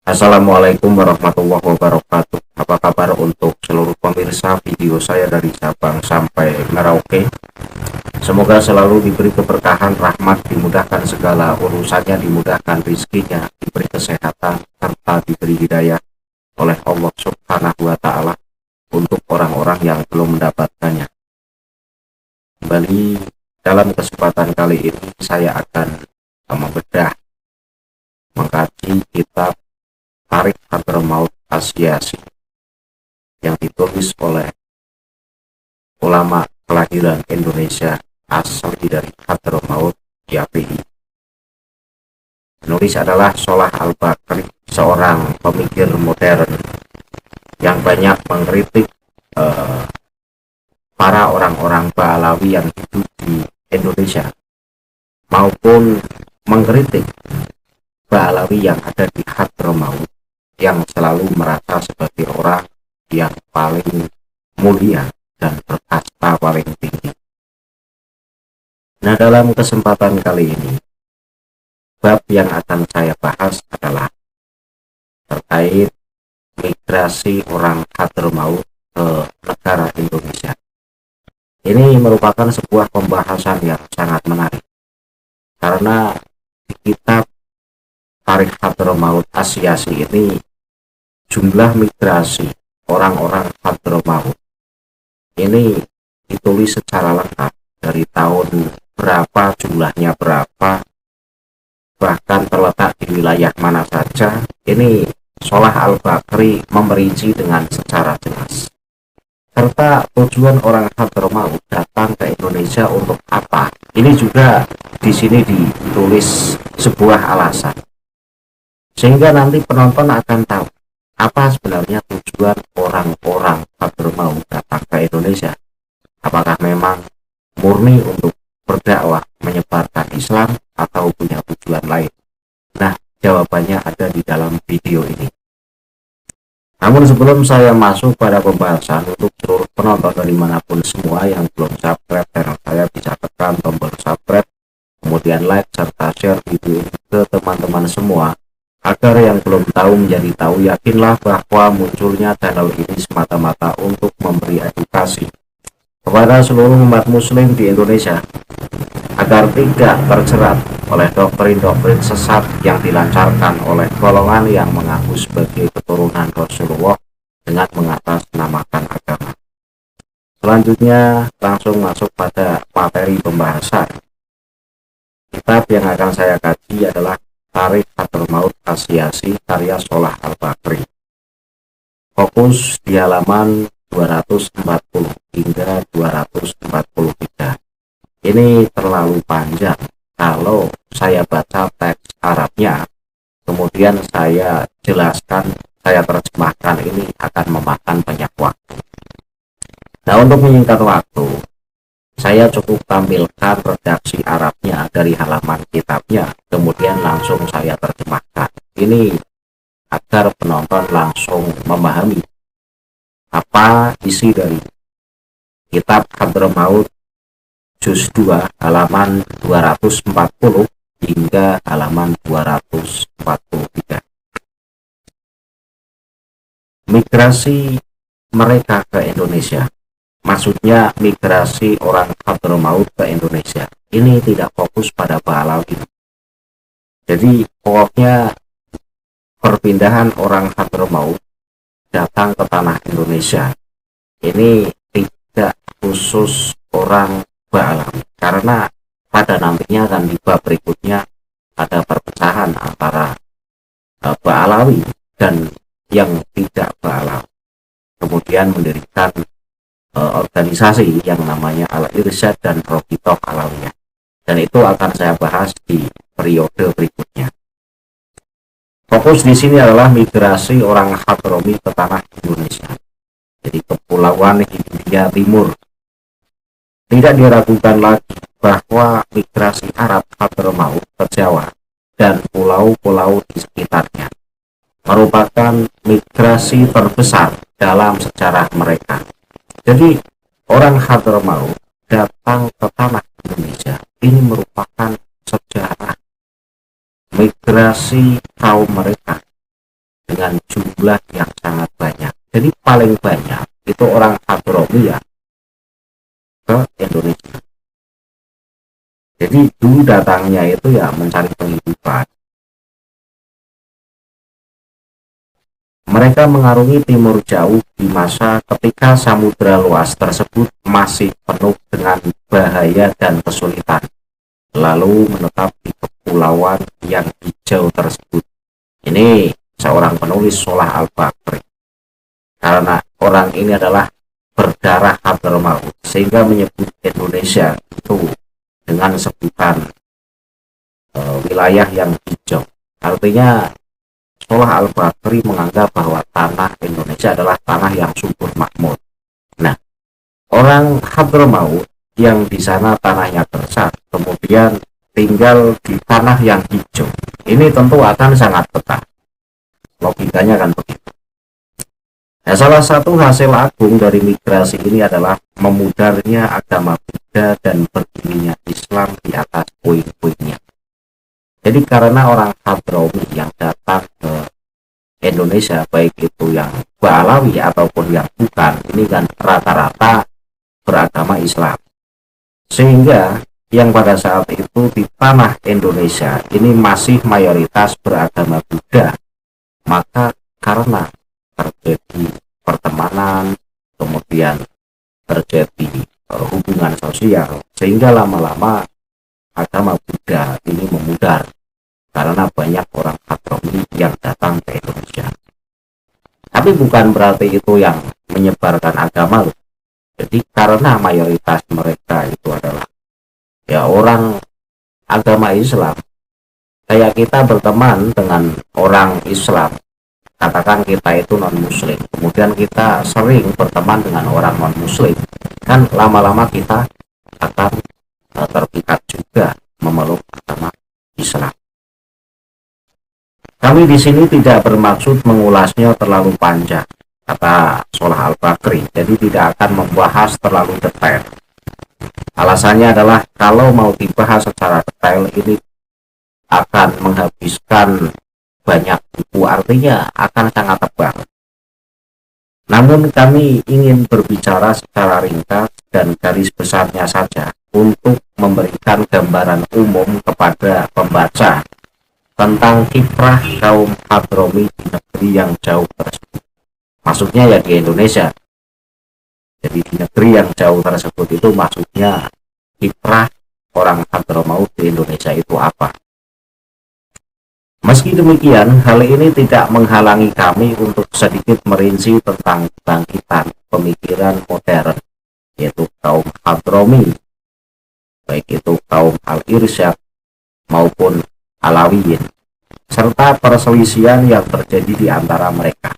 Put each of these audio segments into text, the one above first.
Assalamualaikum warahmatullahi wabarakatuh. Apa kabar untuk seluruh pemirsa video saya dari Sabang sampai Merauke? Semoga selalu diberi keberkahan, rahmat, dimudahkan segala urusannya, dimudahkan rizkinya, diberi kesehatan, serta diberi hidayah oleh Allah Subhanahu wa Ta'ala untuk orang-orang yang belum mendapatkannya. Kembali dalam kesempatan kali ini saya akan membedah, mengkaji kitab Tarikh Hadramaut Asy'ashi yang ditulis oleh ulama kelahiran Indonesia asli dari Hadramaut, YPI. Penulis adalah Shalah Al-Bakri, seorang pemikir modern yang banyak mengkritik para orang-orang Ba'alawi yang hidup di Indonesia, maupun mengkritik Ba'alawi yang ada di Hadramaut yang selalu merasa sebagai orang yang paling mulia dan berkasta paling tinggi. Nah, dalam kesempatan kali ini, bab yang akan saya bahas adalah terkait migrasi orang Hadramaut ke negara Indonesia. Ini merupakan sebuah pembahasan yang sangat menarik, karena di kitab Tarikh Hadramaut Asy'ashi ini jumlah migrasi orang-orang Hadramaut ini ditulis secara lengkap, dari tahun berapa, jumlahnya berapa, bahkan terletak di wilayah mana saja. Ini Shalah Al-Bakri memperinci dengan secara jelas, serta tujuan orang Hadramaut datang ke Indonesia untuk apa. Ini juga di sini ditulis sebuah alasan, sehingga nanti penonton akan tahu apa sebenarnya tujuan orang-orang Hadramaut datang ke Indonesia. Apakah memang murni untuk berdakwah, menyebarkan Islam, atau punya tujuan lain? Nah, jawabannya ada di dalam video ini. Namun sebelum saya masuk pada pembahasan, untuk seluruh penonton dari manapun semua yang belum subscribe channel saya, bisa tekan tombol subscribe, kemudian like serta share video ini ke teman-teman semua, agar yang belum tahu menjadi tahu. Yakinlah bahwa munculnya channel ini semata-mata untuk memberi edukasi kepada seluruh umat muslim di Indonesia, agar tidak terjerat oleh doktrin-doktrin sesat yang dilancarkan oleh golongan yang mengaku sebagai keturunan Rasulullah dengan mengatasnamakan agama. Selanjutnya langsung masuk pada materi pembahasan. Kitab yang akan saya kaji adalah Tarikh Hadramaut Asy'ashi karya Shalah Al-Bakri. Fokus di halaman 240 hingga 243. Ini terlalu panjang kalau saya baca teks Arabnya, kemudian saya jelaskan, saya terjemahkan, ini akan memakan banyak waktu. Nah, untuk menyingkat waktu, saya cukup tampilkan redaksi Arabnya dari halaman kitabnya, kemudian langsung saya terjemahkan. Ini agar penonton langsung memahami apa isi dari kitab Hadramaut juz 2 halaman 240 hingga halaman 243. Migrasi mereka ke Indonesia, maksudnya migrasi orang Hadramaut ke Indonesia, ini tidak fokus pada Ba'alawi. Jadi pokoknya perpindahan orang Hadramaut datang ke tanah Indonesia ini tidak khusus orang Ba'alawi, karena pada nantinya dan di bab berikutnya ada perpecahan antara Ba'alawi dan yang tidak Ba'alawi, kemudian mendirikan organisasi yang namanya Al-Irsyad dan Rabithah Alawiyah, dan itu akan saya bahas di periode berikutnya. Fokus di sini adalah migrasi orang Hadrami ke tanah Indonesia, jadi kepulauan Hindia Timur. Tidak diragukan lagi bahwa migrasi Arab Hadramaut ke Jawa dan pulau-pulau di sekitarnya merupakan migrasi terbesar dalam sejarah mereka. Jadi orang Hadramaut datang ke tanah Indonesia ini merupakan sejarah migrasi kaum mereka jumlah yang sangat banyak. Jadi paling banyak itu orang Hadromi ya ke Indonesia. Jadi dulu datangnya itu ya mencari penghidupan. Mereka mengarungi timur jauh di masa ketika samudra luas tersebut masih penuh dengan bahaya dan kesulitan, lalu menetap di kepulauan yang hijau tersebut. Ini seorang penulis Solah Al-Bakri. Karena orang ini adalah berdarah Hadramaut, sehingga menyebut Indonesia itu dengan sebutan wilayah yang hijau. Artinya Solah Al-Bakri menganggap bahwa tanah Indonesia adalah tanah yang subur makmur. Nah, orang Hadramaut yang di sana tanahnya gersang, kemudian tinggal di tanah yang hijau, ini tentu akan sangat betah. Logikanya kan begitu. Nah, salah satu hasil agung dari migrasi ini adalah memudarnya agama Buddha dan berdirinya Islam di atas puing-puingnya. Jadi karena orang Hadrami yang datang ke Indonesia, baik itu yang Ba'alawi ataupun yang bukan, ini kan rata-rata beragama Islam. Sehingga yang pada saat itu di tanah Indonesia ini masih mayoritas beragama Buddha. Maka karena terjadi pertemanan, kemudian terjadi hubungan sosial, sehingga lama-lama agama Buddha ini memudar karena banyak orang Hadrami yang datang ke Indonesia. Tapi bukan berarti itu yang menyebarkan agama loh. Jadi karena mayoritas mereka itu adalah ya orang agama Islam, kayak kita berteman dengan orang Islam, katakan kita itu non muslim, kemudian kita sering berteman dengan orang non muslim, kan lama-lama kita akan terpikat juga memeluk agama Islam. Kami di sini tidak bermaksud mengulasnya terlalu panjang, kata Solah Al-Bakri, jadi tidak akan membahas terlalu detail. Alasannya adalah kalau mau dibahas secara detail ini akan menghabiskan banyak buku, artinya akan sangat tebal. Namun kami ingin berbicara secara ringkas dan garis besarnya saja untuk memberikan gambaran umum kepada pembaca tentang kiprah kaum Hadrami di negeri yang jauh tersebut. Maksudnya ya di Indonesia. Jadi di negeri yang jauh tersebut itu maksudnya kiprah orang Hadramaut di Indonesia itu apa. Meski demikian, hal ini tidak menghalangi kami untuk sedikit merinci tentang kebangkitan pemikiran modern, yaitu kaum Hadrami, baik itu kaum Al-Irsyad maupun Alawiyin, serta perselisihan yang terjadi di antara mereka.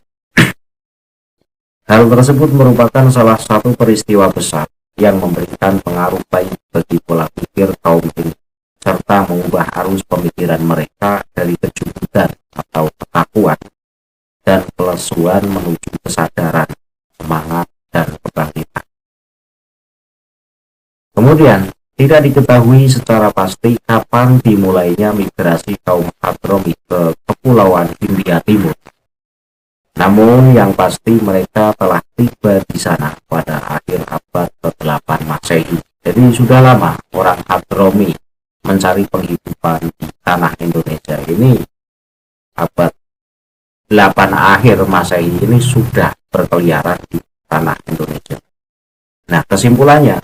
Hal tersebut merupakan salah satu peristiwa besar yang memberikan pengaruh baik bagi pola pikir kaum ini, serta mengubah arus pemikiran mereka dari kejujuran atau ketakuan dan kelesuan menuju kesadaran, semangat, dan kebangkitan. Kemudian, tidak diketahui secara pasti kapan dimulainya migrasi kaum Hadrami ke Kepulauan Hindia Timur. Namun yang pasti mereka telah tiba di sana pada akhir abad ke-8 Masehi. Jadi sudah lama orang Hadrami mencari penghidupan di tanah Indonesia ini. Abad 8 akhir Masehi ini sudah berkeliaran di tanah Indonesia. Nah, kesimpulannya,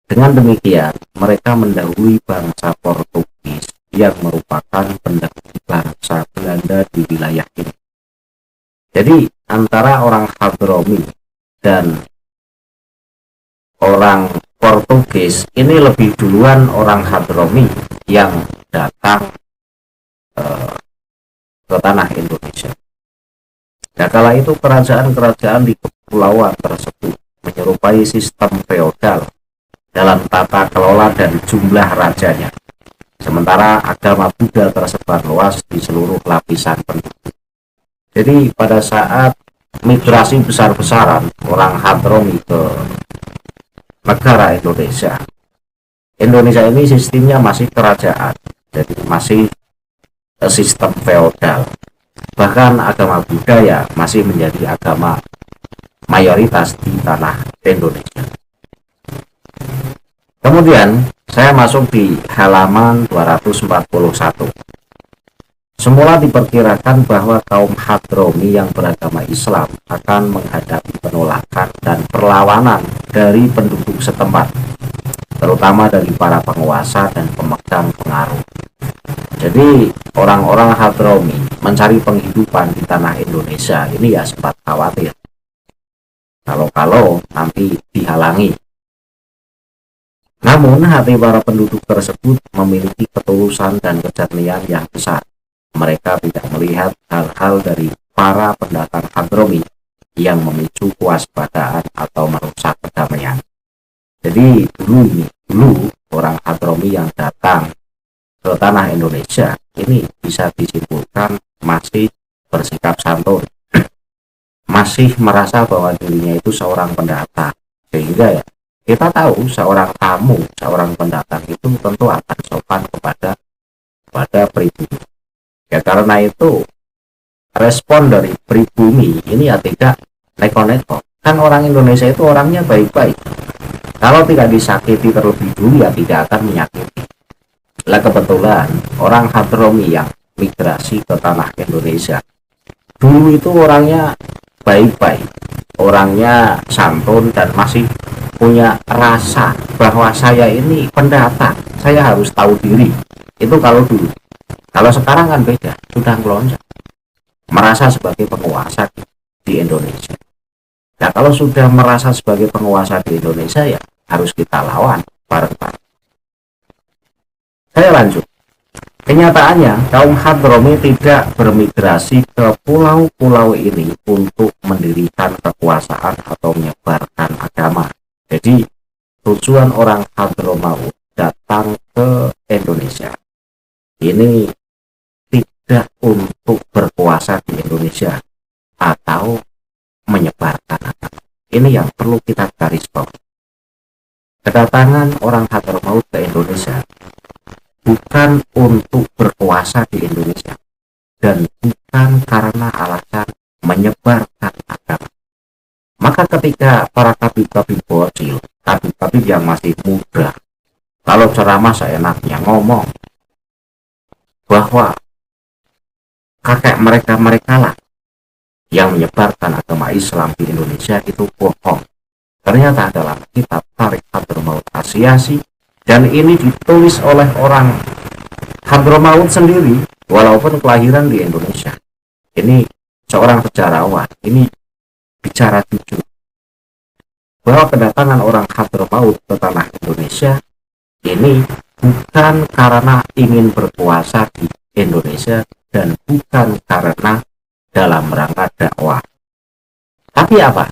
dengan demikian mereka mendahului bangsa Portugis yang merupakan pendahulu bangsa Belanda di wilayah ini. Jadi antara orang Hadrami dan orang Portugis ini lebih duluan orang Hadrami yang datang ke tanah Indonesia. Nah, kala itu kerajaan-kerajaan di kepulauan tersebut menyerupai sistem feodal dalam tata kelola dan jumlah rajanya. Sementara agama Buddha tersebar luas di seluruh lapisan penduduk. Jadi pada saat migrasi besar-besaran orang Hadrami ke negara Indonesia, Indonesia ini sistemnya masih kerajaan, jadi masih sistem feodal. Bahkan agama Buddha ya masih menjadi agama mayoritas di tanah Indonesia. Kemudian saya masuk di halaman 241. Semula diperkirakan bahwa kaum Hadromi yang beragama Islam akan menghadapi penolakan dan perlawanan dari penduduk setempat, terutama dari para penguasa dan pemegang pengaruh. Jadi orang-orang Hadromi mencari penghidupan di tanah Indonesia ini ya sempat khawatir kalau nanti dihalangi. Namun hati para penduduk tersebut memiliki ketulusan dan kejernihan yang besar. Mereka tidak melihat hal-hal dari para pendatang Hadromi yang memicu kewaspadaan atau merusak kedamaian. Jadi dulu orang Hadromi yang datang ke tanah Indonesia ini bisa disimpulkan masih bersikap santun, masih merasa bahwa dirinya itu seorang pendatang, sehingga ya kita tahu seorang tamu, seorang pendatang itu tentu akan sopan kepada pribumi. Ya karena itu respon dari pribumi ini ya tidak neko-neko. Kan orang Indonesia itu orangnya baik-baik. Kalau tidak disakiti terlebih dulu ya tidak akan menyakiti. Lah kebetulan orang Hadromi yang migrasi ke tanah Indonesia dulu itu orangnya baik-baik, orangnya santun dan masih punya rasa bahwa saya ini pendatang, saya harus tahu diri. Itu kalau dulu. Kalau sekarang kan beda, sudah melonjak, merasa sebagai penguasa di Indonesia. Nah kalau sudah merasa sebagai penguasa di Indonesia ya harus kita lawan bareng-bareng. Saya lanjut. Kenyataannya kaum Hadromi tidak bermigrasi ke pulau-pulau ini untuk mendirikan kekuasaan atau menyebarkan agama. Jadi tujuan orang Hadromaut datang ke Indonesia ini tidak untuk berkuasa di Indonesia atau menyebarkan agama. Ini yang perlu kita garis bawahi. Kedatangan orang Hadromaut ke Indonesia bukan untuk berkuasa di Indonesia dan bukan karena alasan menyebarkan agama. Maka ketika para tabib-tabib bocil, tabib-tabib yang masih muda, kalau ceramah seenaknya ngomong bahwa kakek mereka lah yang menyebarkan agama Islam di Indonesia, itu bohong. Ternyata dalam kitab Tarik Hadromaut Asy'ari, dan ini ditulis oleh orang Hadromaut sendiri walaupun kelahiran di Indonesia. Ini seorang sejarawan, ini bicara jujur bahwa kedatangan orang Hadromaut ke tanah Indonesia ini bukan karena ingin berkuasa di Indonesia dan bukan karena dalam rangka dakwah. Tapi apa?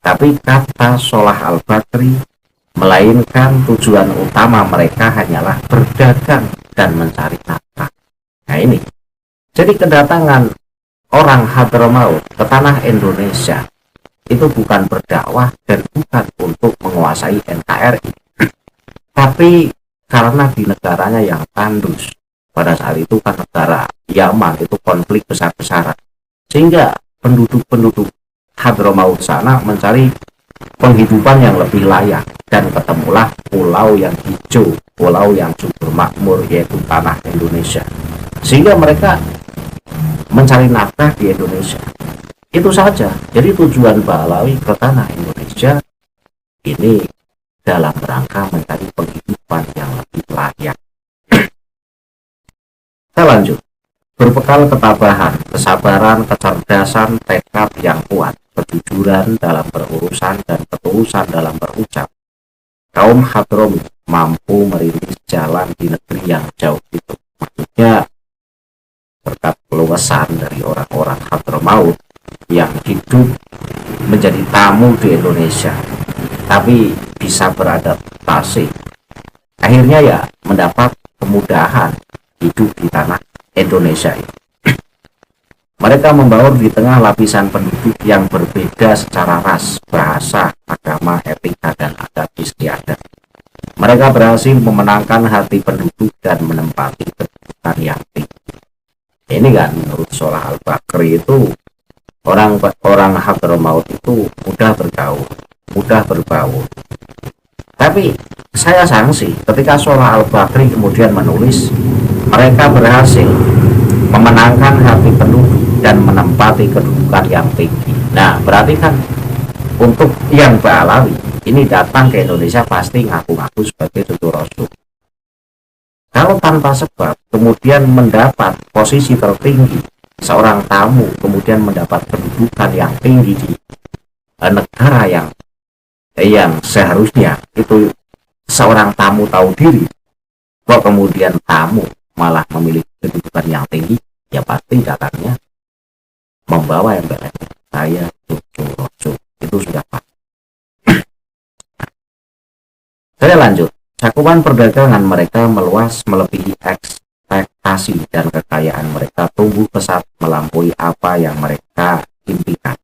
Tapi kata Solah Al-Bakri, melainkan tujuan utama mereka hanyalah berdagang dan mencari nafkah. Nah ini, jadi kedatangan orang Hadromaut ke tanah Indonesia itu bukan berdakwah dan bukan untuk menguasai NKRI, tapi karena di negaranya yang tandus. Pada saat itu kan negara Yaman itu konflik besar-besaran, sehingga penduduk-penduduk Hadromaut sana mencari penghidupan yang lebih layak, dan ketemulah pulau yang hijau, pulau yang subur makmur, yaitu tanah Indonesia, sehingga mereka mencari nafkah di Indonesia. Itu saja. Jadi tujuan Ba'alawi ke tanah Indonesia ini dalam rangka mencari penghidupan yang lebih layak. Kita lanjut. Berbekal ketabahan, kesabaran, kecerdasan, tekad yang kuat, kejujuran dalam berurusan dan ketulusan dalam berucap, kaum Hadromi mampu merintis jalan di negeri yang jauh itu. Maksudnya berkat keluasan dari orang-orang Hadromaut yang hidup menjadi tamu di Indonesia, tapi bisa beradaptasi, akhirnya ya mendapat kemudahan hidup di tanah Indonesia ini. Mereka membaur di tengah lapisan penduduk yang berbeda secara ras, bahasa, agama, etika, dan adat istiadat. Mereka berhasil memenangkan hati penduduk dan menempati kedudukan yang tinggi. Ini kan menurut Sholah Al-Bakri itu orang Hadramaut itu mudah bergaul, mudah berbaur. Tapi saya sanksi ketika Sholah Al-Bakri kemudian menulis mereka berhasil memenangkan hati penduduk dan menempati kedudukan yang tinggi. Nah, berarti kan untuk yang Ba'alawi ini datang ke Indonesia pasti ngaku-ngaku sebagai cucu Rasul. Kalau tanpa sebab kemudian mendapat posisi tertinggi, seorang tamu kemudian mendapat kedudukan yang tinggi di negara yang seharusnya itu seorang tamu tahu diri, kok kemudian tamu malah memiliki kedudukan yang tinggi, ya pasti datangnya membawa yang berbeda. Saya cucu Rasul, itu sudah pasti. Saya lanjut. Cakupan perdagangan mereka meluas melebihi ekspektasi dan kekayaan mereka tumbuh pesat melampaui apa yang mereka impikan.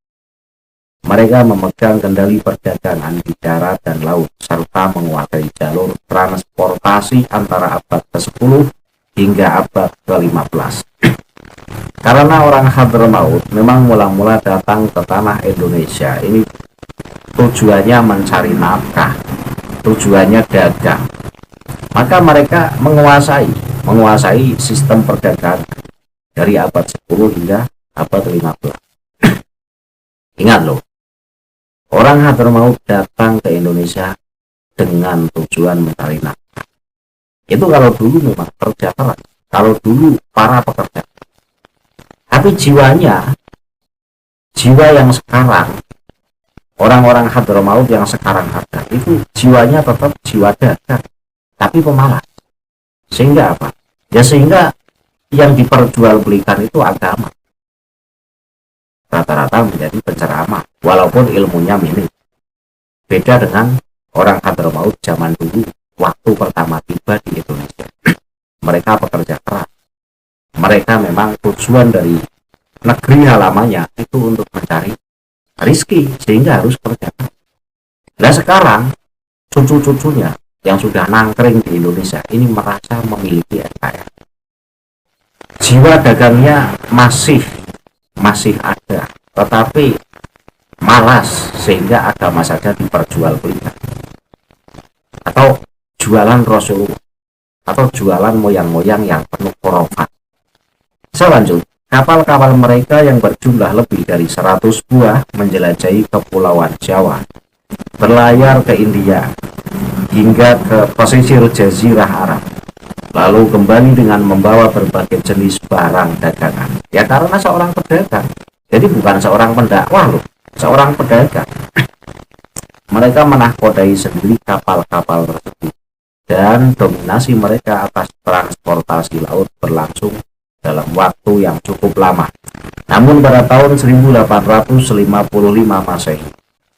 Mereka memegang kendali perdagangan di darat dan laut serta menguasai jalur transportasi antara abad ke-10 hingga abad ke-15. Karena orang Hadramaut memang mula-mula datang ke tanah Indonesia ini tujuannya mencari nafkah, tujuannya dagang, maka mereka menguasai sistem perdagangan dari abad 10 hingga abad 15. Ingat loh, orang Hadramaut datang ke Indonesia dengan tujuan mencari nafkah. Itu kalau dulu memang kerja keras, kalau dulu para pekerja. Tapi jiwa yang sekarang, orang-orang Hadramaut yang sekarang ada, itu jiwanya tetap jiwa dagang, tapi pemalas. Sehingga apa? Ya sehingga yang diperjualbelikan itu agama. Rata-rata menjadi penceramah, walaupun ilmunya minim. Beda dengan orang Hadramaut zaman dulu, waktu pertama tiba di Indonesia. Mereka pekerja keras. Mereka memang tujuan dari negeri halamannya itu untuk mencari rizki, sehingga harus kerja. Nah sekarang cucu-cucunya yang sudah nangkring di Indonesia ini merasa memiliki NKRI. Jiwa dagangnya masih ada, tetapi malas sehingga agama saja diperjualbelikan. Atau jualan Rasulullah, atau jualan moyang-moyang yang penuh khurafat. Selanjutnya, kapal-kapal mereka yang berjumlah lebih dari 100 buah menjelajahi kepulauan Jawa, berlayar ke India hingga ke pesisir Jazirah Arab, lalu kembali dengan membawa berbagai jenis barang dagangan. Ya karena seorang pedagang, jadi bukan seorang pendakwah loh, seorang pedagang. Mereka menahkodai sendiri kapal-kapal tersebut, dan dominasi mereka atas transportasi laut berlangsung dalam waktu yang cukup lama. Namun pada tahun 1855 Masehi,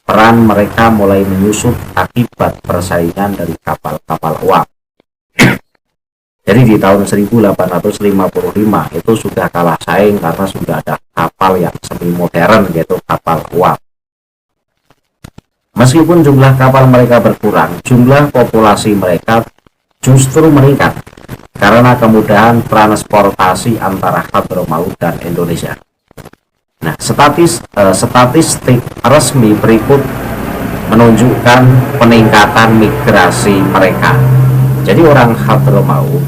peran mereka mulai menyusut akibat persaingan dari kapal-kapal uap. Jadi di tahun 1855 itu sudah kalah saing karena sudah ada kapal yang semi modern, yaitu kapal uap. Meskipun jumlah kapal mereka berkurang, jumlah populasi mereka justru meningkat karena kemudahan transportasi antara Hadramaut dan Indonesia. Nah, statistik resmi berikut menunjukkan peningkatan migrasi mereka. Jadi orang Hadramaut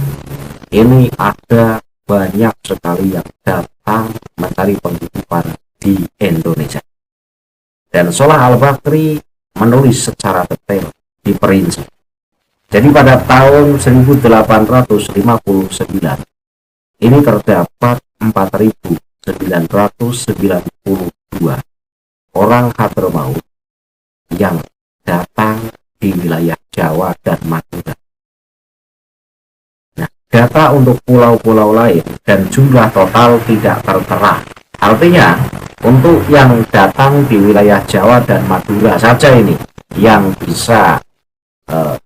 ini ada banyak sekali yang datang mencari penghidupan di Indonesia. Dan Sholah Al-Bakri menulis secara detail, diperinci. Jadi pada tahun 1859 ini terdapat 4.992 orang Hadramaut yang datang di wilayah Jawa dan Madura. Nah, data untuk pulau-pulau lain dan jumlah total tidak tertera. Artinya untuk yang datang di wilayah Jawa dan Madura saja ini yang bisa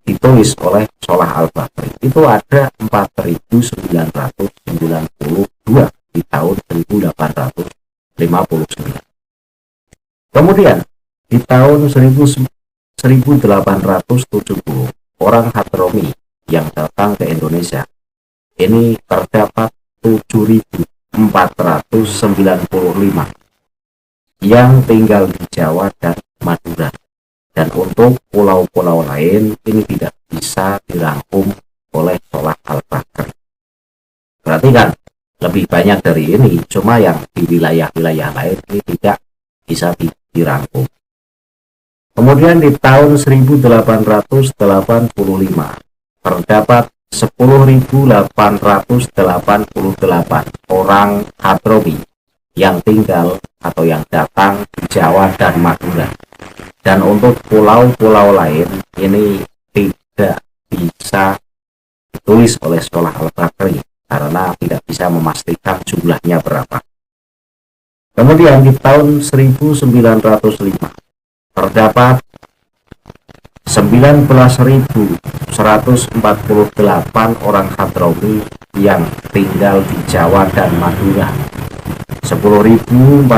ditulis oleh Sholah Al-Bakri itu ada 4.992 di tahun 1859. Kemudian di tahun 1870 orang Hadromi yang datang ke Indonesia ini terdapat 7.000 yang tinggal di Jawa dan Madura. Dan untuk pulau-pulau lain ini tidak bisa dirangkum oleh Solah Al-Bakri. Berarti kan lebih banyak dari ini, cuma yang di wilayah-wilayah lain ini tidak bisa dirangkum. Kemudian di tahun 1885 terdapat 10.888 orang Hadromi yang tinggal atau yang datang di Jawa dan Madura. Dan untuk pulau-pulau lain ini tidak bisa ditulis oleh Solah Al-Bakri karena tidak bisa memastikan jumlahnya berapa. Kemudian di tahun 1905 terdapat 19.148 orang Hadromi yang tinggal di Jawa dan Madura. 10.440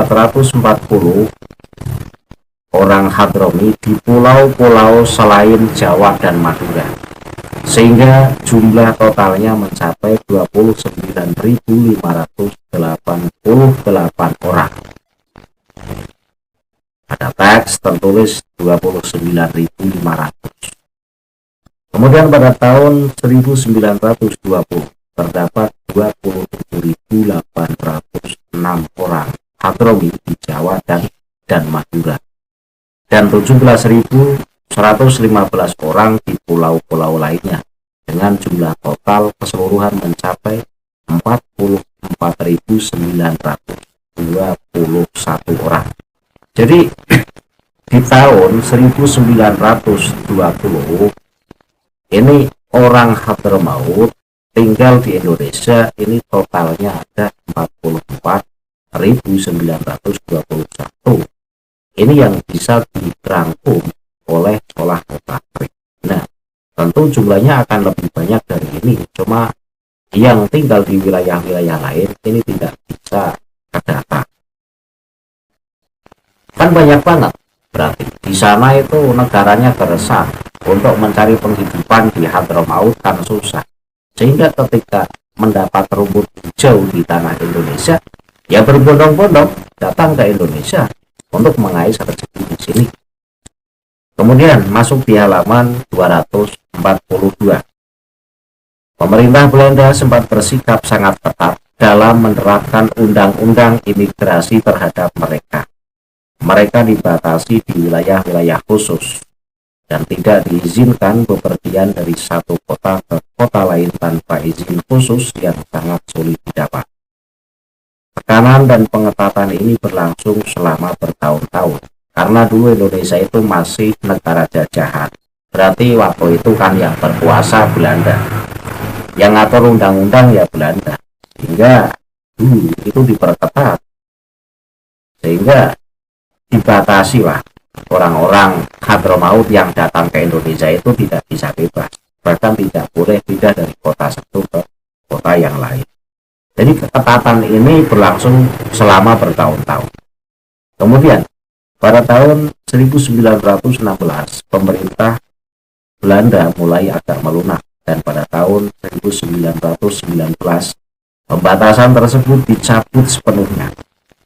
orang Hadromi di pulau-pulau selain Jawa dan Madura, sehingga jumlah totalnya mencapai 29.588 orang. Pada teks tertulis 29.500. Kemudian pada tahun 1920 terdapat 27.806 orang Hadromi di Jawa dan Madura, dan 17.115 orang di pulau-pulau lainnya, dengan jumlah total keseluruhan mencapai 44.921 orang. Jadi di tahun 1920 ini orang Hadramaut tinggal di Indonesia ini totalnya ada 44.921. Ini yang bisa dirangkum oleh Solah Al-Bakri. Nah, tentu jumlahnya akan lebih banyak dari ini, cuma yang tinggal di wilayah-wilayah lain ini tidak bisa terdata. Kan banyak banget, berarti di sana itu negaranya gersang, untuk mencari penghidupan di Hadramaut kan susah, sehingga ketika mendapat rumput hijau di tanah Indonesia, ya berbondong-bondong datang ke Indonesia untuk mengais rezeki di sini. Kemudian masuk di halaman 242. Pemerintah Belanda sempat bersikap sangat ketat dalam menerapkan undang-undang imigrasi terhadap mereka. Mereka dibatasi di wilayah-wilayah khusus dan tidak diizinkan bepergian dari satu kota ke kota lain tanpa izin khusus yang sangat sulit didapat. Tekanan dan pengetatan ini berlangsung selama bertahun-tahun, karena dulu Indonesia itu masih negara jajahan. Berarti waktu itu kan yang berkuasa Belanda, yang ngatur undang-undang ya Belanda, sehingga itu diperketat, sehingga dibatasi lah orang-orang Hadramaut yang datang ke Indonesia itu tidak bisa bebas, bahkan tidak boleh pindah dari kota satu ke kota yang lain. Jadi ketatan ini berlangsung selama bertahun-tahun. Kemudian pada tahun 1916 pemerintah Belanda mulai agak melunak, dan pada tahun 1919 pembatasan tersebut dicabut sepenuhnya.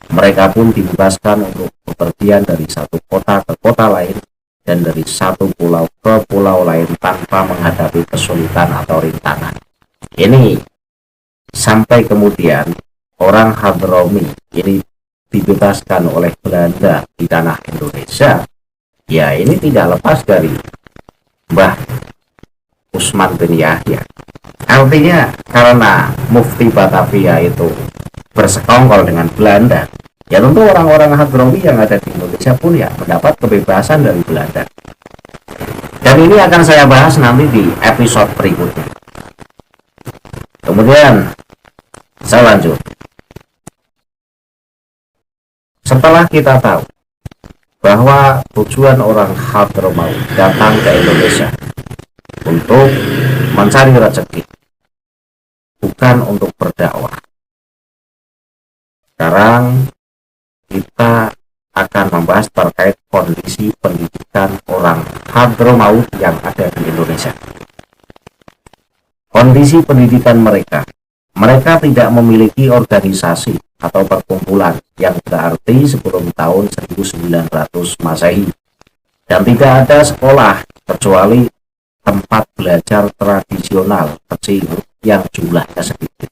Mereka pun dibebaskan untuk bepergian dari satu kota ke kota lain dan dari satu pulau ke pulau lain tanpa menghadapi kesulitan atau rintangan. Ini sampai kemudian orang Hadromi ini dibebaskan oleh Belanda di tanah Indonesia. Ya, ini tidak lepas dari Mbah Usman bin Yahya. Artinya karena Mufti Batavia itu bersekongkol dengan Belanda, ya tentu orang-orang Hadromi yang ada di Indonesia pun ya mendapat kebebasan dari Belanda. Dan ini akan saya bahas nanti di episode berikutnya. Kemudian saya lanjut. Setelah kita tahu bahwa tujuan orang Hadramaut datang ke Indonesia untuk mencari rezeki, bukan untuk berdakwah. Sekarang kita akan membahas terkait kondisi pendidikan orang Hadramaut yang ada di Indonesia. Kondisi pendidikan mereka Mereka tidak memiliki organisasi atau perkumpulan yang berarti sebelum tahun 1900 Masehi, dan tidak ada sekolah kecuali tempat belajar tradisional kecil yang jumlahnya sedikit.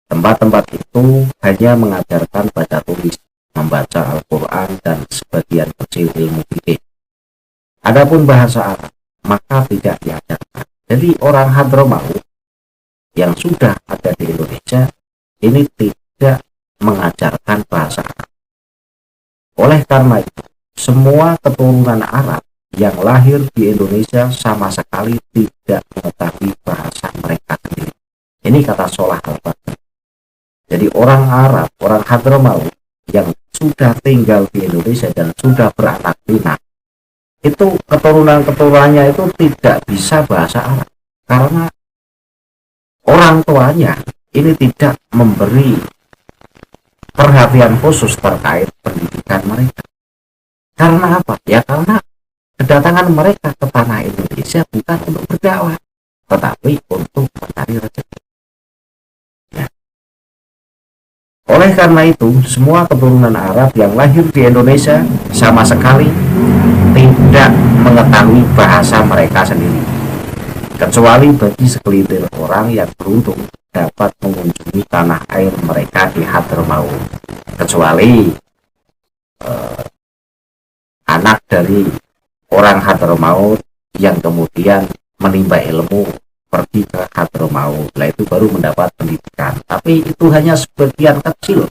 Tempat-tempat itu hanya mengajarkan baca tulis, membaca Al-Quran, dan sebagian kecil ilmu fikih. Adapun bahasa Arab maka tidak diajarkan. Jadi orang Hadramaut yang sudah ada di Indonesia ini tidak mengajarkan bahasa Arab. Oleh karena itu, semua keturunan Arab yang lahir di Indonesia sama sekali tidak mengetahui bahasa mereka sendiri. Ini kata Sholah Al-Bakri. Jadi orang Arab, orang Hadramaut yang sudah tinggal di Indonesia dan sudah beranak pinak, itu keturunan-keturunannya itu tidak bisa bahasa Arab karena orang tuanya ini tidak memberi perhatian khusus terkait pendidikan mereka. Karena apa? Ya karena kedatangan mereka ke tanah Indonesia bukan untuk berdakwah, tetapi untuk mencari rezeki. Ya. Oleh karena itu, semua keturunan Arab yang lahir di Indonesia sama sekali tidak mengetahui bahasa mereka sendiri, kecuali bagi segelintir orang yang beruntung dapat mengunjungi tanah air mereka di Hadramaut, kecuali anak dari orang Hadramaut yang kemudian menimba ilmu pergi ke Hadramaut, lah itu baru mendapat pendidikan, tapi itu hanya sebagian kecil,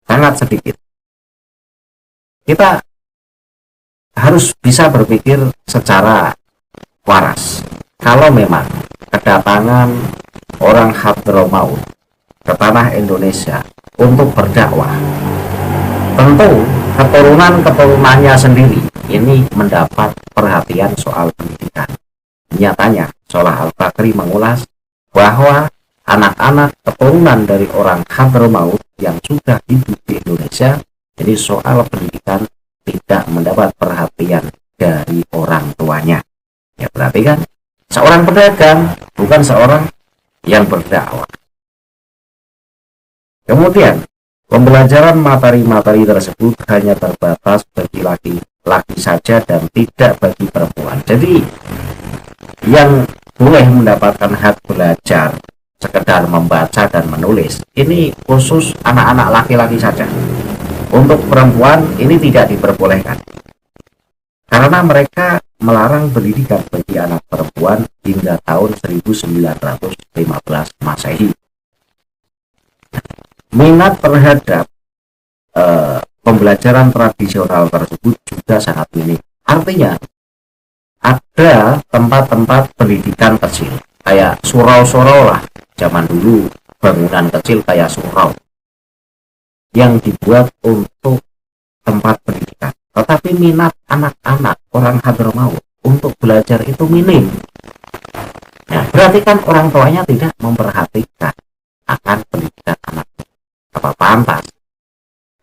sangat sedikit. Kita harus bisa berpikir secara waras. Kalau memang kedatangan orang Hadramaut ke tanah Indonesia untuk berdakwah, tentu keturunan-keturunannya sendiri ini mendapat perhatian soal pendidikan. Nyatanya, Sholah Al-Bakri mengulas bahwa anak-anak keturunan dari orang Hadramaut yang sudah hidup di Indonesia ini soal pendidikan tidak mendapat perhatian dari orang tuanya. Ya berarti kan seorang pedagang, bukan seorang yang berdakwah. Kemudian pembelajaran materi-materi tersebut hanya terbatas bagi laki-laki saja dan tidak bagi perempuan. Jadi yang boleh mendapatkan hak belajar sekedar membaca dan menulis ini khusus anak-anak laki-laki saja. Untuk perempuan ini tidak diperbolehkan karena mereka melarang pendidikan bagi anak perempuan hingga tahun 1915 Masehi. Minat terhadap pembelajaran tradisional tersebut juga sangat minim. Artinya ada tempat-tempat pendidikan kecil kayak surau-surau lah, zaman dulu bangunan kecil kayak surau yang dibuat untuk tempat pendidikan, tetapi minat anak-anak orang Hadramaut untuk belajar itu minim. Nah, berarti kan orang tuanya tidak memperhatikan akan pendidikan anaknya. Apa pantas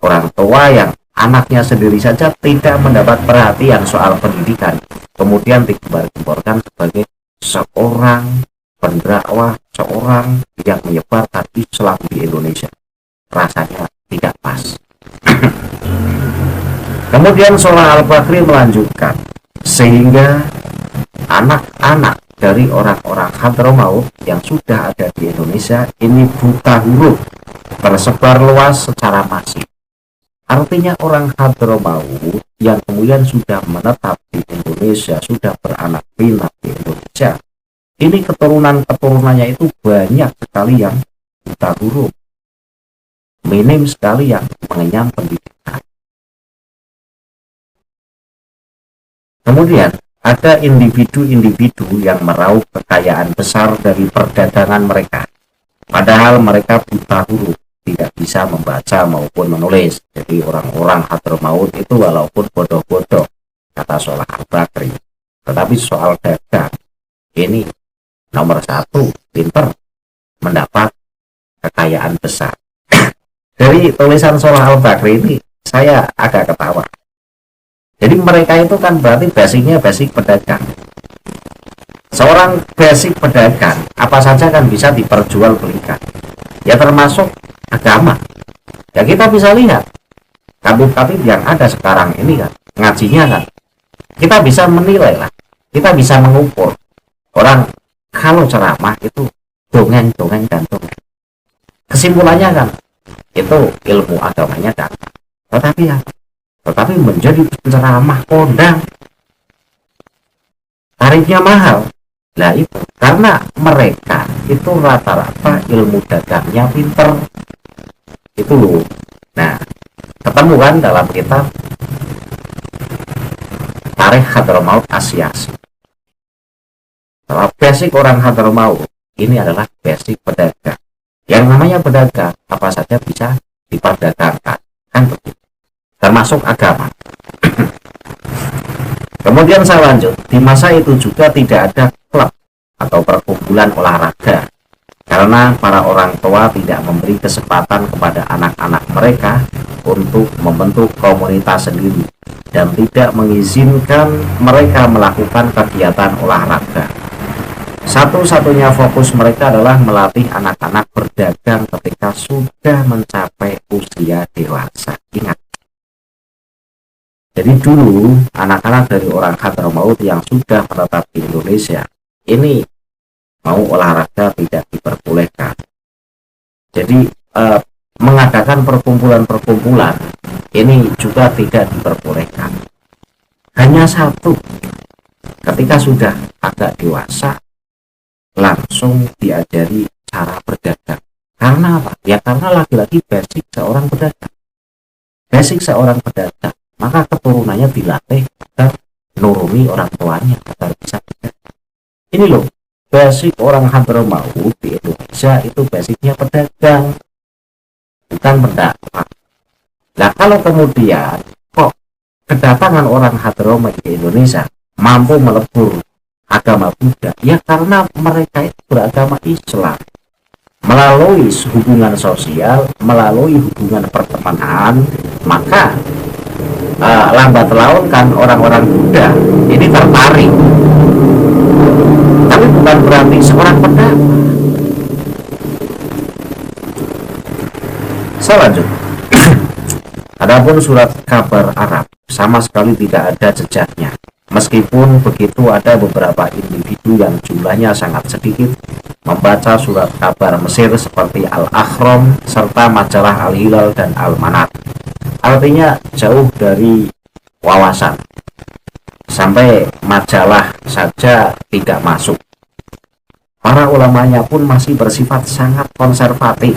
orang tua yang anaknya sendiri saja tidak mendapat perhatian soal pendidikan kemudian digembar-gemborkan sebagai seorang pendakwah, seorang yang menyebarkan Islam di Indonesia? Rasanya tidak pas. Kemudian Sholah Al-Bakri melanjutkan, sehingga anak-anak dari orang-orang Hadramaut yang sudah ada di Indonesia ini buta huruf, tersebar luas secara masif. Artinya orang Hadramaut yang kemudian sudah menetap di Indonesia, sudah beranak pinak di Indonesia, ini keturunan-keturunannya itu banyak sekali yang buta huruf, minim sekali yang mengenyam pendidikan. Kemudian ada individu-individu yang meraup kekayaan besar dari perdagangan mereka, padahal mereka buta huruf, tidak bisa membaca maupun menulis. Jadi orang-orang Hadramaut itu walaupun bodoh-bodoh, kata Sholah Al-Bakri, tetapi soal dagang ini nomor satu, pinter, mendapat kekayaan besar. Dari tulisan Sholah Al-Bakri ini saya agak ketawa. Jadi mereka itu kan berarti basicnya basic pedagang. Seorang basic pedagang apa saja kan bisa diperjualbelikan, ya termasuk agama. Ya kita bisa lihat kabit-kabit yang ada sekarang ini kan, ngajinya kan, kita bisa menilai lah, kita bisa mengukur orang kalau ceramah itu dongeng-dongeng dan dongeng. Kesimpulannya kan itu ilmu agamanya kan, tetapi menjadi ceramah kondang, tarifnya mahal. Nah itu karena mereka itu rata-rata ilmu dagangnya pinter itu loh. Nah ketemu kan dalam kitab Tarikh Hadramaut Asyasi. Kalau basic orang Hadramaut ini adalah basic pedagang. Yang namanya pedagang apa saja bisa diperdagangkan kan begitu, termasuk agama. Kemudian saya lanjut, di masa itu juga tidak ada klub atau perkumpulan olahraga karena para orang tua tidak memberi kesempatan kepada anak-anak mereka untuk membentuk komunitas sendiri dan tidak mengizinkan mereka melakukan kegiatan olahraga. Satu-satunya fokus mereka adalah melatih anak-anak berdagang ketika sudah mencapai usia dewasa. Ingat, jadi dulu anak-anak dari orang Hadramaut yang sudah menetap di Indonesia ini mau olahraga tidak diperbolehkan. Jadi mengadakan perkumpulan-perkumpulan ini juga tidak diperbolehkan. Hanya satu, ketika sudah agak dewasa langsung diajari cara berdagang. Karena apa? Ya karena lagi-lagi basic seorang pedagang. Basic seorang pedagang, maka keturunannya dilatih agar nuruni orang tuanya agar bisa berdagang. Ini loh, basic orang Hadramaut di Indonesia itu basicnya pedagang, bukan pendakwah. Nah kalau kemudian kok kedatangan orang Hadramaut di Indonesia mampu melebur agama Buddha, ya karena mereka itu beragama Islam melalui hubungan sosial, melalui hubungan pertemanan, maka lambat laun kan orang-orang Buddha ini tertarik. Tapi bukan berarti seorang pendakwah. Saya lanjut. Adapun surat kabar Arab sama sekali tidak ada jejaknya. Meskipun begitu ada beberapa individu yang jumlahnya sangat sedikit membaca surat kabar Mesir seperti Al-Ahram serta majalah Al-Hilal dan Al-Manat. Artinya jauh dari wawasan. Sampai majalah saja tidak masuk. Para ulamanya pun masih bersifat sangat konservatif.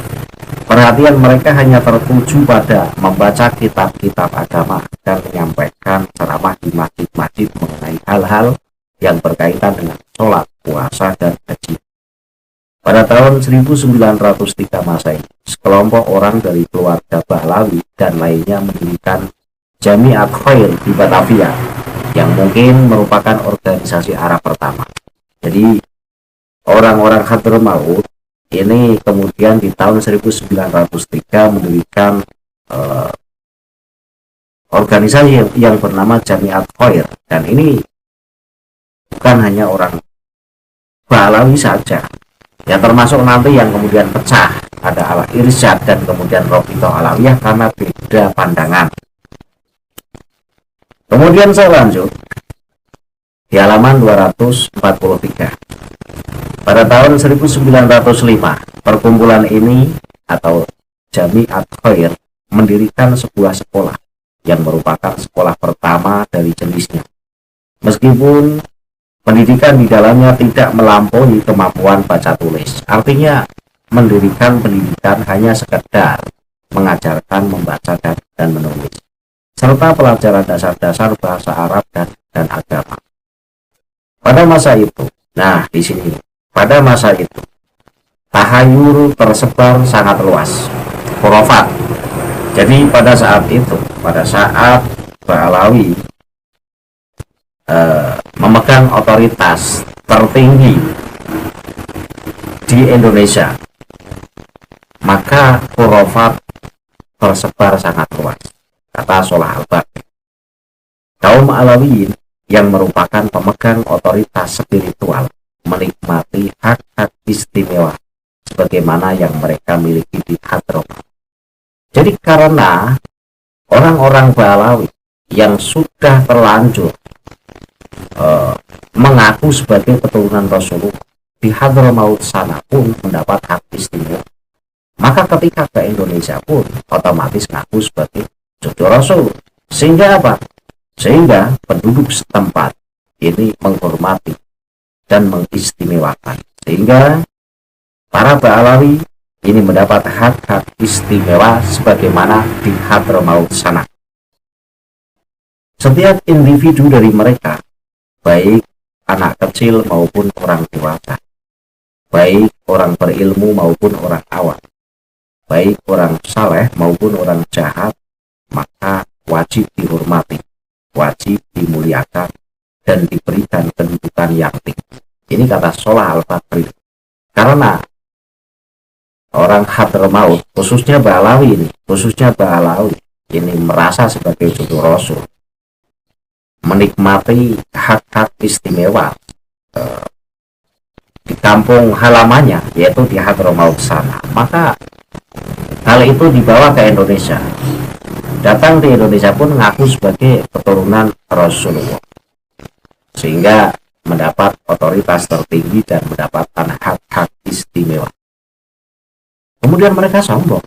Perhatian mereka hanya tertuju pada membaca kitab-kitab agama dan menyampaikan ceramah di masjid-masjid mengenai hal-hal yang berkaitan dengan sholat, puasa, dan haji. Pada tahun 1903 Masehi, sekelompok orang dari keluarga Bahlawi dan lainnya mendirikan Jamiat Khair di Batavia, yang mungkin merupakan organisasi Arab pertama. Jadi orang-orang Hadramaut ini kemudian di tahun 1903 mendirikan organisasi yang bernama Jamiat Khair, dan ini bukan hanya orang Bahlawi saja, ya termasuk nanti yang kemudian pecah ada Al-Irsyad dan kemudian Rabithah Alawiyah karena beda pandangan. Kemudian saya lanjut di halaman 243. Pada tahun 1905, perkumpulan ini atau Jamiat Khair mendirikan sebuah sekolah yang merupakan sekolah pertama dari jenisnya. Meskipun pendidikan di dalamnya tidak melampaui kemampuan baca tulis, artinya mendirikan pendidikan hanya sekedar mengajarkan membaca dan menulis, serta pelajaran dasar-dasar bahasa Arab dan agama. Pada masa itu, nah di sini, pada masa itu, tahayul tersebar sangat luas, khurafat. Jadi pada saat itu, pada saat Bahlawi memegang otoritas tertinggi di Indonesia, maka khurafat tersebar sangat luas, kata Sholah Al-Baqi. Kaum Alawiyin yang merupakan pemegang otoritas spiritual menikmati hak-hak istimewa sebagaimana yang mereka miliki di Hadramaut. Jadi karena orang-orang Ba'alawi yang sudah terlanjur mengaku sebagai keturunan Rasulullah di Hadramaut sana pun mendapat hak istimewa, maka ketika ke Indonesia pun otomatis ngaku sebagai cucu Rasul. Sehingga apa? Sehingga penduduk setempat ini menghormati dan mengistimewakan, sehingga para Ba'alawi ini mendapat hak-hak istimewa sebagaimana di Hadramaut sana. Setiap individu dari mereka, baik anak kecil maupun orang dewasa, baik orang berilmu maupun orang awam, baik orang saleh maupun orang jahat, maka wajib dihormati, wajib dimuliakan, dan diberikan kedudukan yang tinggi. Ini kata Shalah Al-Faqri. Karena orang Hadramaut, khususnya Ba'alawi ini merasa sebagai cucu Rasul, menikmati hak-hak istimewa di kampung halamannya, yaitu di Hadramaut sana, maka hal itu dibawa ke Indonesia. Datang di Indonesia pun mengaku sebagai keturunan Rasulullah, sehingga mendapat otoritas tertinggi dan mendapatkan hak-hak istimewa. Kemudian mereka sombong.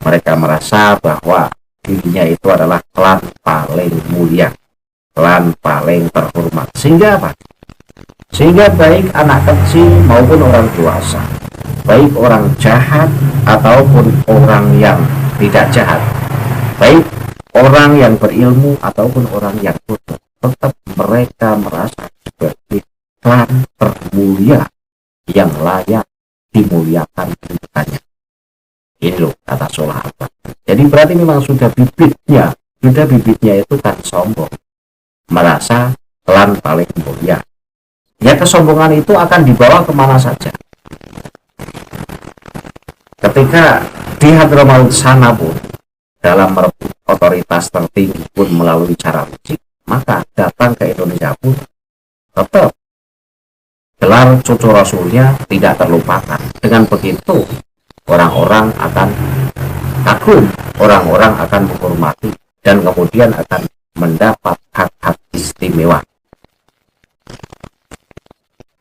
Mereka merasa bahwa dirinya itu adalah klan paling mulia, klan paling terhormat. Sehingga apa? Sehingga baik anak kecil maupun orang dewasa, baik orang jahat ataupun orang yang tidak jahat, baik orang yang berilmu ataupun orang yang bodoh, tetap mereka merasa sebagai klan termulia yang layak dimuliakan kedudukannya. Ini loh kata Shalah Al-Faqri. Jadi berarti memang sudah bibitnya itu kan sombong, merasa klan paling mulia. Ya, kesombongan itu akan dibawa kemana saja. Ketika di Hadramaut sana pun dalam merebut otoritas tertinggi pun melalui cara licik, maka datang ke Indonesia pun tetap gelar cucu Rasulnya tidak terlupakan. Dengan begitu orang-orang akan kagum, orang-orang akan menghormati, dan kemudian akan mendapat hak-hak istimewa.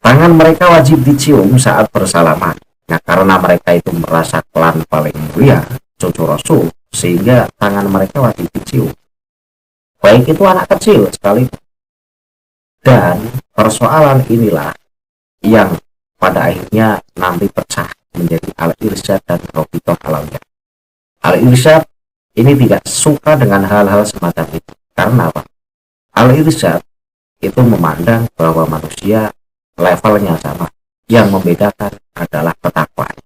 Tangan mereka wajib dicium saat bersalaman. Nah, karena mereka itu merasa klan paling mulia, cucu Rasul, sehingga tangan mereka wajib dicium, baik itu anak kecil sekali. Dan persoalan inilah yang pada akhirnya nanti pecah menjadi Al-Irsyad dan Rabithah Alawiyah. Al-Irsyad ini tidak suka dengan hal-hal semacam itu. Karena apa? Al-Irsyad itu memandang bahwa manusia levelnya sama, yang membedakan adalah ketakwaan.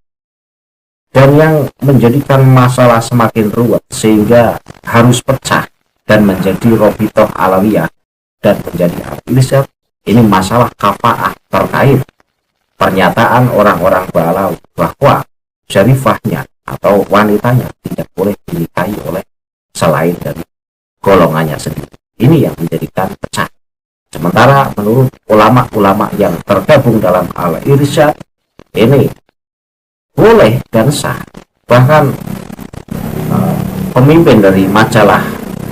Dan yang menjadikan masalah semakin ruwet sehingga harus pecah dan menjadi Rabithah Alawiyah dan menjadi Al-Irsyad, ini masalah kafaah terkait pernyataan orang-orang Ba'alawi bahwa syarifahnya atau wanitanya tidak boleh dinikahi oleh selain dari golongannya sendiri. Ini yang menjadikan pecah. Sementara menurut ulama-ulama yang tergabung dalam Al-Irsyad, ini boleh dan sah. Bahkan pemimpin dari majalah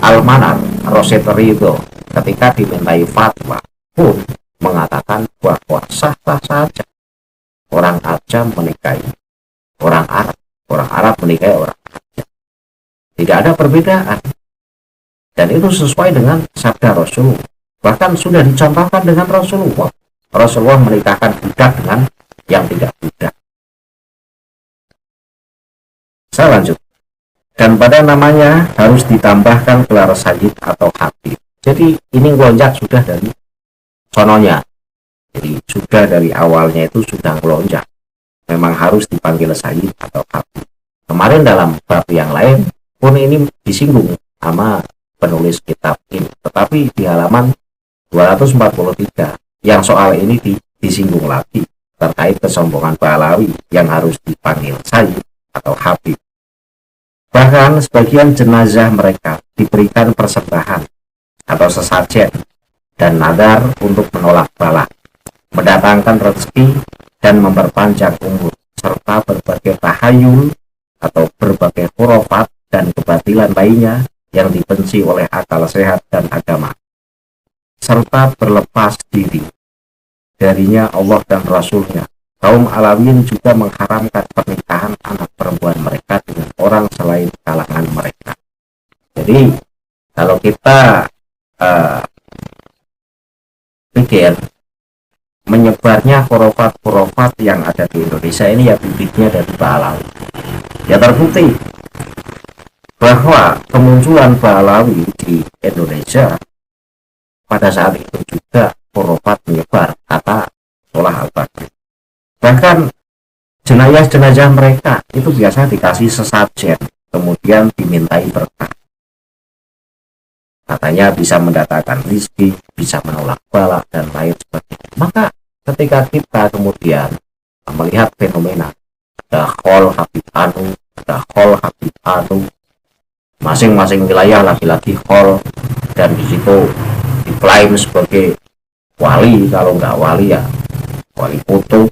Al-Manar, Rosyid Ridho, ketika dimintai fatwa pun mengatakan bahwa sah-sah saja orang Ajam menikahi orang Arab menikahi orang Ajam. Tidak ada perbedaan. Dan itu sesuai dengan sabda Rasulullah. Bahkan sudah dicontohkan dengan Rasulullah. Rasulullah menikahkan budak dengan yang tidak budak. Saya lanjut. Dan pada namanya harus ditambahkan gelar sayyid atau habib. Jadi ini ngelonjak sudah dari sononya. Jadi sudah dari awalnya itu sudah ngelonjak. Memang harus dipanggil sayyid atau habib. Kemarin dalam bab yang lain pun ini disinggung sama penulis kitab ini. Tetapi di halaman 243 yang soal ini disinggung lagi terkait kesombongan Ba'alawi yang harus dipanggil sayyid atau habib. Bahkan sebagian jenazah mereka diberikan persembahan atau sesajen dan nadar untuk menolak bala. mendatangkan rezeki dan memperpanjang umur, serta berbagai tahayul atau berbagai khurafat dan kebatilan lainnya yang dibenci oleh akal sehat dan agama, serta berlepas diri darinya Allah dan Rasulnya. Kaum Alawiyin juga mengharamkan pernikahan anak perempuan mereka dengan orang selain kalangan mereka. Jadi kalau kita pikir menyebarnya khurafat-khurafat yang ada di Indonesia ini ya bibitnya dari Ba'alawi. Ya terbukti bahwa kemunculan Ba'alawi di Indonesia pada saat itu juga khurafat menyebar, kata Sholah Al-Bakri. Bahkan jenazah-jenazah mereka itu biasa dikasih sesajen, kemudian dimintai berkah. Katanya bisa mendatangkan rezeki, bisa menolak bala, dan lain sebagainya. Maka ketika kita kemudian melihat fenomena ada khol Habib Anu, ada khol Habib Anu, masing-masing wilayah lagi-lagi khol, dan di situ diklaim sebagai wali, kalau nggak wali ya wali foto.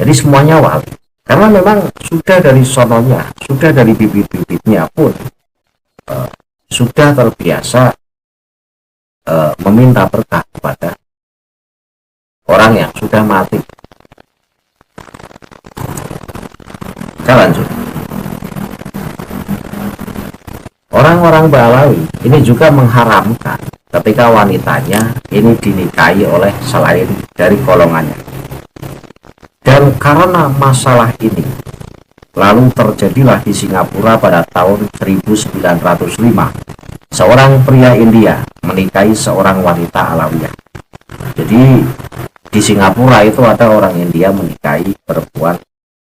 Jadi semuanya wali, karena memang sudah dari sononya, sudah dari bibit-bibitnya pun sudah terbiasa meminta berkah kepada orang yang sudah mati. Kita lanjut. Orang-orang Ba'alawi ini juga mengharamkan ketika wanitanya ini dinikahi oleh selain dari golongannya. Dan karena masalah ini lalu terjadilah di Singapura pada tahun 1905 seorang pria India menikahi seorang wanita Alawiyah. Jadi di Singapura itu ada orang India menikahi perempuan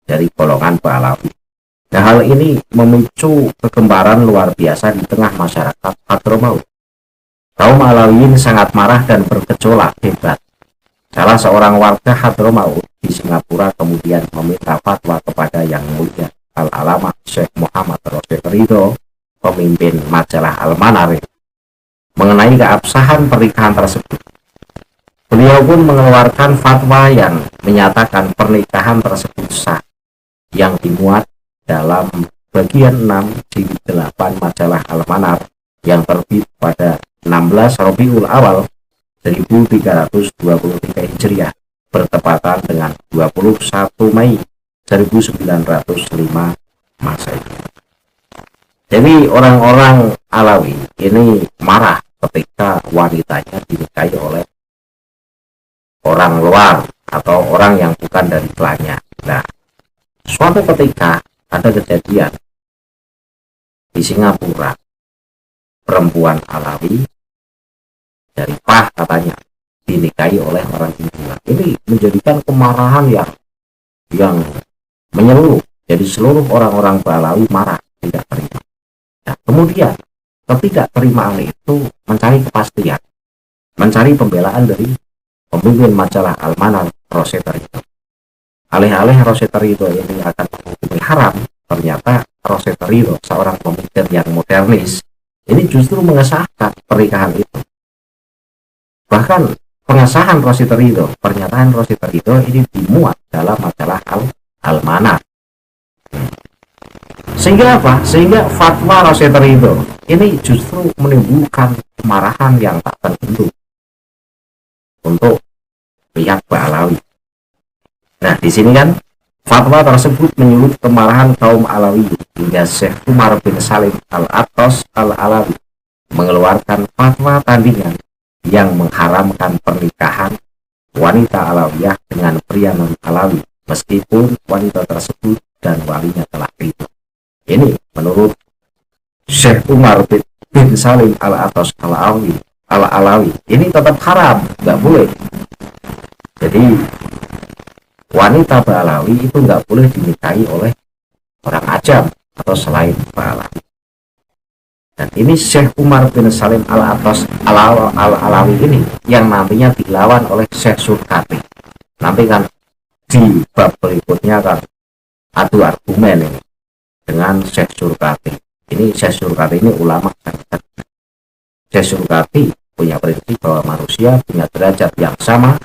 dari golongan Ba'alawi. Nah, hal ini memicu kegembaran luar biasa di tengah masyarakat Hadramaut. Kaum Alawiyin sangat marah dan bergejolak hebat. Salah seorang warga Hadramaut di Singapura kemudian meminta fatwa kepada Yang Mulia Al-Alama Syekh Muhammad Rasyid Ridho, pemimpin majalah Al-Manar, mengenai keabsahan pernikahan tersebut. Beliau pun mengeluarkan fatwa yang menyatakan pernikahan tersebut sah, yang dimuat dalam bagian 6 jilid 8 majalah Al-Manar yang terbit pada 16 Rabiul Awal 1323 Hijriah bertepatan dengan 21 Mei 1905 Masehi. Jadi orang-orang Alawi ini marah ketika wanitanya dinikahi oleh orang luar atau orang yang bukan dari klannya. Nah, suatu ketika ada kejadian di Singapura, perempuan Alawi dari Pah katanya dinikahi oleh orang India. Ini menjadikan kemarahan yang menyeluruh. Jadi seluruh orang-orang Ba'alawi marah, tidak terima. Nah, kemudian ketidakterimaan itu mencari kepastian, mencari pembelaan dari pemimpin majalah Al-Manar, Rasyid Ridho. Alih-alih Rasyid Ridho ini akan menghukumi haram, ternyata Rasyid Ridho, seorang pemikir yang modernis, ini justru mengesahkan pernikahan itu. Bahkan pengesahan Rasyid Ridho, pernyataan Rasyid Ridho ini dimuat dalam majalah Al-Manar. Sehingga apa? Sehingga fatwa Rasyid Ridho ini justru menimbulkan kemarahan yang tak terbendung untuk pihak Ba'alawi. Nah, di sini kan fatwa tersebut menyulut kemarahan kaum Alawi hingga Syekh Umar bin Salim Al-Attas Al-Alawi mengeluarkan fatwa tandingan yang mengharamkan pernikahan wanita Alawiyah dengan pria non-Alawi meskipun wanita tersebut dan walinya telah ridho. Ini menurut Syekh Umar bin Salim Al-Attas Al-Alawi ini tetap haram, nggak boleh. Jadi wanita Ba'alawi itu nggak boleh dinikahi oleh orang ajam atau selain Ba'alawi. Dan ini Syekh Umar bin Salim Al-Attas Al-Alawi ini yang nantinya dilawan oleh Syekh Surkati. Nanti kan di bab berikutnya kan adu argumen ini dengan Syekh Surkati. Ini Syekh Surkati ini ulama. Syekh Surkati punya prinsip bahwa manusia punya derajat yang sama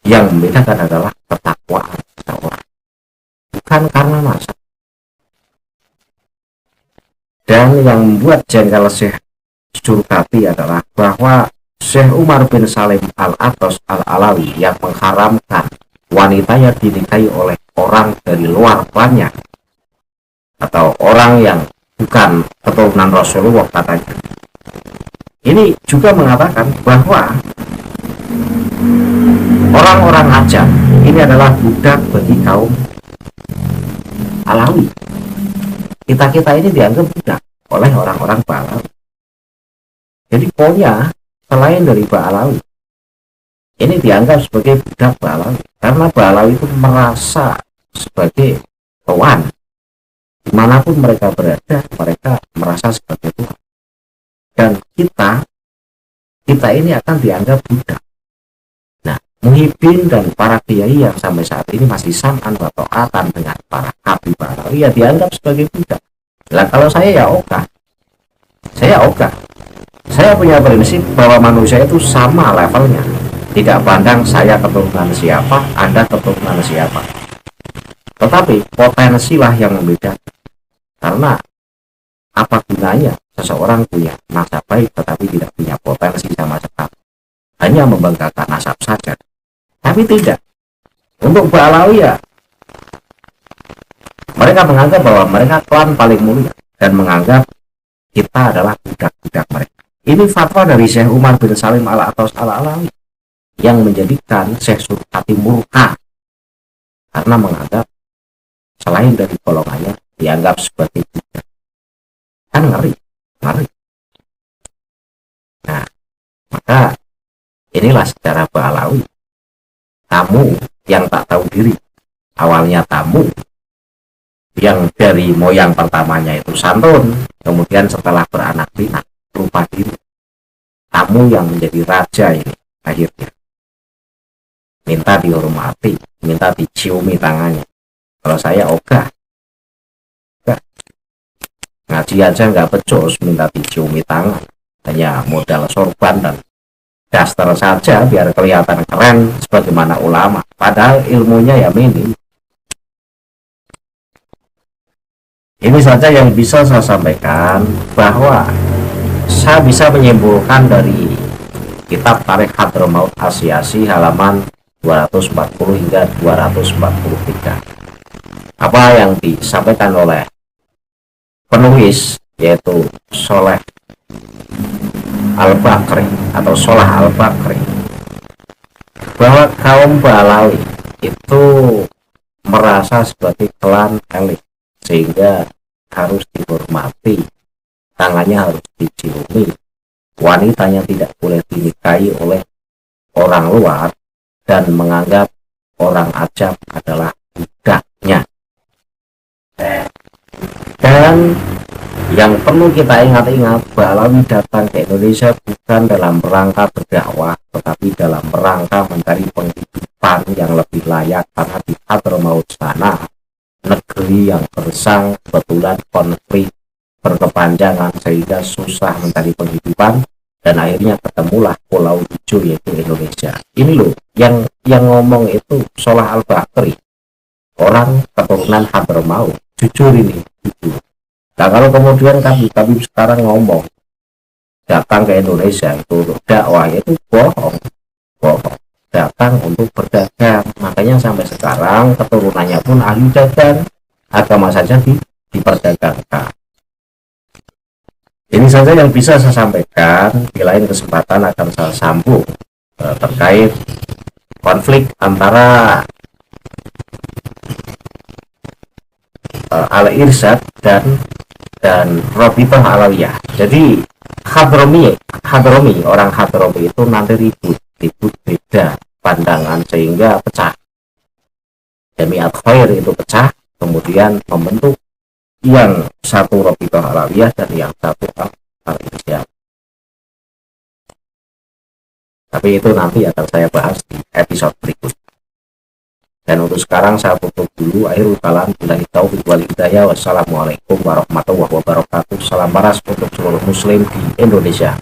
Yang membedakan adalah ketakwaan seseorang, bukan karena nasab. Dan yang membuat jengkel Syekh Surkati adalah bahwa Syekh Umar bin Salim Al-Atos Al-Alawi yang mengharamkan wanitanya dinikahi oleh orang dari luar klannya atau orang yang bukan keturunan Rasulullah katanya. Ini juga mengatakan bahwa orang-orang Ajam ini adalah budak bagi kaum Alawi. Kita ini dianggap budak oleh orang-orang Ba'alawi. Jadi pokoknya selain dari Ba'alawi ini dianggap sebagai budak Ba'alawi, karena Ba'alawi itu merasa sebagai tuan. Dimanapun mereka berada, mereka merasa sebagai Tuhan. Dan kita ini akan dianggap budak. Nah, Muhyiddin dan para kiai yang sampai saat ini masih sam'an wa ta'atan dengan para kabir Ba'alawi, ya dianggap sebagai budak. Nah, kalau saya ya ogah. Saya punya prinsip bahwa manusia itu sama levelnya. Tidak pandang saya keturunan siapa, Anda keturunan siapa. Tetapi potensilah yang membedakan. Karena apa gunanya seseorang punya nasab baik tetapi tidak punya potensi sama sekali, hanya membanggakan nasab saja. Tapi tidak, untuk Ba'alawi ya mereka menganggap bahwa mereka klan paling mulia dan menganggap kita adalah budak-budak mereka. Ini fatwa dari Syekh Umar bin Salim Al-Atos Al-Alawi yang menjadikan Syekh Surkati murka karena menganggap selain dari golongannya dianggap sebagai budak. Kan ngeri. Nah, maka inilah sejarah Ba'alawi. Tamu yang tak tahu diri, awalnya tamu yang dari moyang pertamanya itu santun, kemudian setelah beranak pinak lupa diri. Tamu yang menjadi raja ini akhirnya minta dihormati, minta diciumi tangannya. Kalau saya ogah, ngaji aja nggak becus minta diciumi tangan, hanya modal sorban dan daster saja biar kelihatan keren sebagaimana ulama, padahal ilmunya ya minim. Ini saja yang bisa saya sampaikan, bahwa saya bisa menyimpulkan dari kitab Tarikh Hadramaut Asy'ashi halaman 240 hingga 243 apa yang disampaikan oleh penulis, yaitu Soleh Al-Bakri atau Solah Al-Bakri, bahwa kaum Ba'alawi itu merasa sebagai klan elit sehingga harus dihormati, tangannya harus diciumi, wanitanya tidak boleh dinikahi oleh orang luar, dan menganggap orang Ajam adalah budaknya. Dan yang perlu kita ingat-ingat, Ba'alawi datang ke Indonesia bukan dalam rangka berdakwah, tetapi dalam rangka mencari penghidupan yang lebih layak, karena di Hadramaut sana negeri yang gersang, kebetulan konflik berkepanjangan sehingga susah mencari penghidupan, dan akhirnya ketemulah Pulau Hijau yaitu Indonesia. Ini loh yang ngomong itu Solah Al-Bakri, orang keturunan Hadramaut. Jujur ini, jujur. Nah, kalau kemudian kami sekarang ngomong datang ke Indonesia itu untuk dakwah, itu bohong. Datang untuk berdagang. Makanya sampai sekarang keturunannya pun ahli dagang, agama saja diperdagangkan. Ini saja yang bisa saya sampaikan. Di lain kesempatan akan saya sambung terkait konflik antara Al-Irsyad dan Rabithah Alawiyah. Jadi Hadrami, orang Hadrami itu nanti ribut beda pandangan sehingga pecah. Jamiat Khair itu pecah, kemudian membentuk yang satu Rabithah Alawiyah dan yang satu Al-Irsyad. Tapi itu nanti akan saya bahas di episode berikut. Dan untuk sekarang saya tutup dulu. Akhirul kalam, billahi taufiq wal hidayah. Wassalamualaikum warahmatullahi wabarakatuh. Salam paras untuk seluruh muslim di Indonesia.